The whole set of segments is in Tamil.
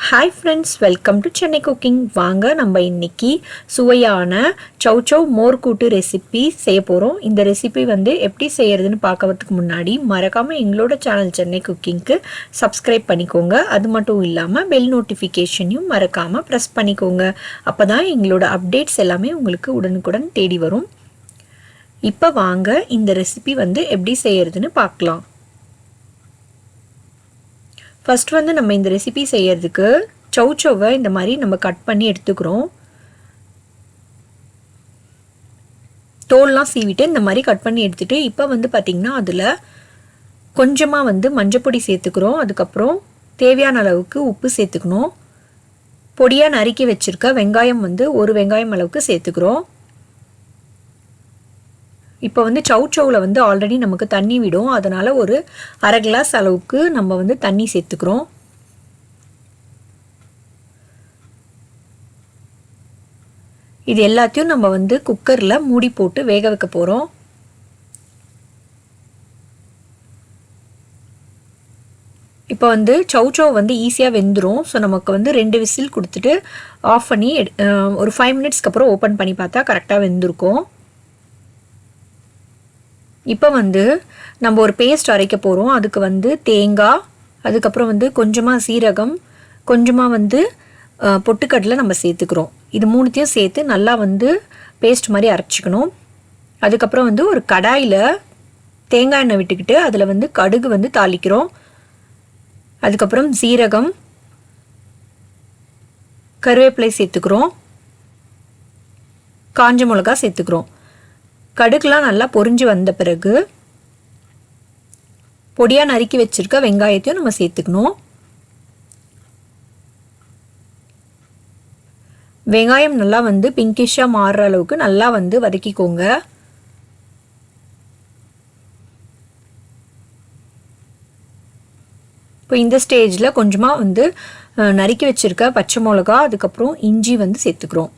Hi friends, welcome to Chennai cooking. வாங்க நம்ம இன்னைக்கு சுவையான Chow Chow Mor Kootu recipe செய்ய போறோம். இந்த ரெசிபி வந்து எப்படி செய்யறதுன்னு பார்க்கிறதுக்கு முன்னாடி மறக்காம எங்களோட சேனல் Chennai cookingக்கு subscribe பண்ணிக்கோங்க. அது மட்டும் இல்லாம bell notificationயும் மறக்காம press பண்ணிக்கோங்க. அப்பதான் எங்களோட அப்டேட்ஸ் எல்லாமே உங்களுக்கு உடனுக்குடன் தேடி வரும். இப்போ வாங்க இந்த ரெசிபி வந்து எப்படி செய்யறதுன்னு பார்க்கலாம். First வந்து நம்ம இந்த ரெசிபி செய்யிறதுக்கு chow chow-வை இந்த மாதிரி நம்ம கட் பண்ணி எடுத்துக்கிறோம். தோல்லாம் சீவிட்டு இந்த மாதிரி கட் பண்ணி எடுத்துட்டு இப்போ வந்து பாத்தீங்கன்னா அதுல கொஞ்சமா வந்து மஞ்சள் பொடி சேர்த்துக்கிறோம். அதுக்கு அப்புறம் தேவையான அளவுக்கு உப்பு சேர்த்துக்கணும். பொடியா நறுக்கி வச்சிருக்க வெங்காயம் வந்து ஒரு வெங்காயம் அளவுக்கு சேர்த்துக்கிறோம். இப்போ வந்து chow chow-ல வந்து ஆல்ரெடி நமக்கு தண்ணி விடும். அதனால ஒரு அரை கிளாஸ் அளவுக்கு நம்ம வந்து தண்ணி சேர்த்துக்கிறோம். இது எல்லாத்தையும் நம்ம வந்து குக்கர்ல மூடி போட்டு வேக வைக்க போறோம். இப்போ வந்து chow chow வந்து ஈஸியா வெந்துரும். சோ நமக்கு வந்து 2 விசில் கொடுத்துட்டு ஆஃப் பண்ணி ஒரு 5 மினிட்ஸ்க்கு அப்புறம் ஓபன் பண்ணி பார்த்தா கரெக்ட்டா வெந்திருக்கும். இப்போ வந்து நம்ம ஒரு பேஸ்ட் அரைக்க போறோம். அதுக்கு வந்து தேங்காய், அதுக்கு அப்புறம் வந்து கொஞ்சமா சீரகம், கொஞ்சமா வந்து பொட்டுக்கடலை நம்ம சேர்த்துக்கிறோம். இது மூணுத்தையும் சேர்த்து நல்லா வந்து பேஸ்ட் மாதிரி அரைச்சுக்கணும். அதுக்கு அப்புறம் வந்து ஒரு கடாயில தேங்காய் எண்ணெய் விட்டுக்கிட்டு அதுல வந்து கடுகு வந்து தாளிக்கிறோம். அதுக்கு அப்புறம் சீரகம், கறிவேப்பிலை சேர்த்துக்கிறோம். காஞ்ச மிளகாய் சேர்த்துக்கிறோம். கடுகுலாம் நல்லா பொரிஞ்சு வந்த பிறகு பொடியா நறுக்கி வச்சிருக்க வெங்காயத்தையும் நம்ம சேர்த்துக்கணும். வெங்காயம் நல்லா வந்து பிங்கிஷா மாறுற அளவுக்கு நல்லா வந்து வதக்கிக்கோங்க. இப்போ இந்த ஸ்டேஜ்ல கொஞ்சமா வந்து நறுக்கி வச்சிருக்க பச்சை மிளகாய், அதுக்கு அப்புறம் இஞ்சி வந்து சேர்த்துக்கிறோம்.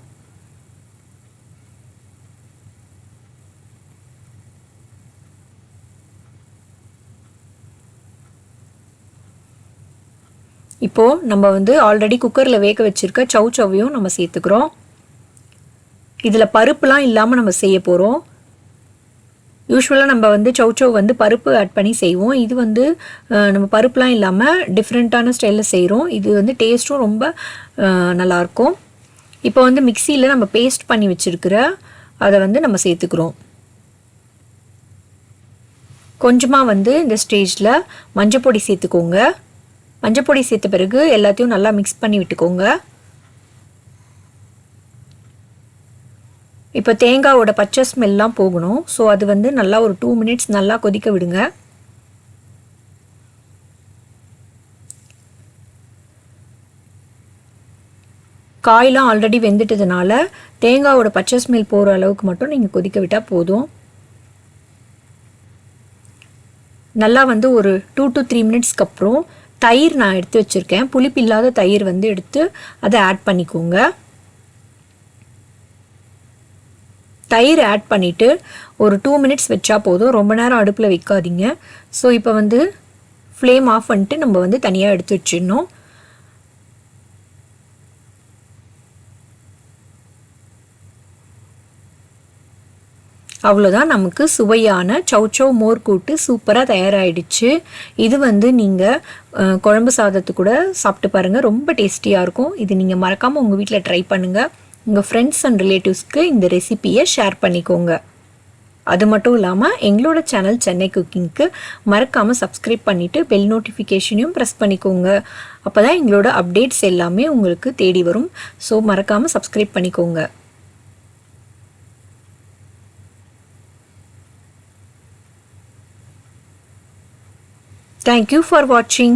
இப்போ நம்ம வந்து ஆல்ரெடி குக்கர்ல வேக வச்சிருக்க chow chow-வையும் நம்ம சேர்த்துக்கிறோம். இதுல பருப்புலாம் இல்லாம நம்ம செய்ய போறோம். யூசுவலா நம்ம வந்து chow chow வந்து பருப்பு ஆட் பண்ணி செய்வோம். இது வந்து நம்ம பருப்புலாம் இல்லாம டிஃபரண்டான ஸ்டைல்ல செய்றோம். இது வந்து டேஸ்டும் ரொம்ப நல்லா இருக்கும். இப்போ வந்து மிக்ஸில நம்ம பேஸ்ட் பண்ணி வச்சிருக்கிற அத வந்து நம்ம சேர்த்துக்கிறோம். கொஞ்சமா வந்து இந்த ஸ்டேஜ்ல மஞ்சள் பொடி சேர்த்துக்கோங்க. மஞ்சள் பொடி சேர்த்த பிறகு எல்லாத்தையும் நல்லா மிக்ஸ் பண்ணி விட்டுக்கோங்க. இப்போ தேங்காயோட பச்சை ஸ்மெல்லாம் போகணும். சோ அது வந்து நல்லா ஒரு 2 மினிட்ஸ் நல்லா கொதிக்க விடுங்க. காய்லாம் ஆல்ரெடி வெந்துட்டதனால தேங்காயோட பச்சை ஸ்மெல் போற அளவுக்கு மட்டும் நீங்க கொதிக்க விட்டா போதும். நல்லா வந்து ஒரு 2 to 3 மினிட்ஸ்க்கு அப்புறம் தயிர் நான் எடுத்து வச்சிருக்கேன். புளிப்பு இல்லாத தயிர் வந்து எடுத்து அதை ஆட் பண்ணிக்கோங்க. தயிர் ஆட் பண்ணிட்டு ஒரு 2 மினிட்ஸ் வெச்சா போதும். ரொம்ப நேரம் அடுப்புல வைக்காதீங்க. சோ இப்போ வந்து ஃப்ளேம் ஆஃப் பண்ணிட்டு நம்ம வந்து தனியா எடுத்து வச்சிரணும். அவ்வளவுதான், நமக்கு சுவையான chow chow மோர் கூட்டு சூப்பரா தயாராயிடுச்சு. இது வந்து நீங்க குழம்பு சாதத்து கூட சாப்பிட்டு பாருங்க. ரொம்ப டேஸ்டியா இருக்கும். இது நீங்க மறக்காம உங்க வீட்ல ட்ரை பண்ணுங்க. உங்க ஃப்ரெண்ட்ஸ் அண்ட் ரிலேட்டிவ்ஸ்க்கு இந்த ரெசிபியை ஷேர் பண்ணிக்கோங்க. அது மட்டும் இல்லாம எங்களோட சேனல் சென்னை குக்கிங்க்கு மறக்காம சப்ஸ்கிரைப் பண்ணிட்டு பெல் நோட்டிஃபிகேஷனையும் பிரஸ் பண்ணிக்கோங்க. அப்பதான் எங்களோட அப்டேட்ஸ் எல்லாமே உங்களுக்கு தேடி வரும். சோ மறக்காம சப்ஸ்கிரைப் பண்ணிக்கோங்க. Thank you for watching.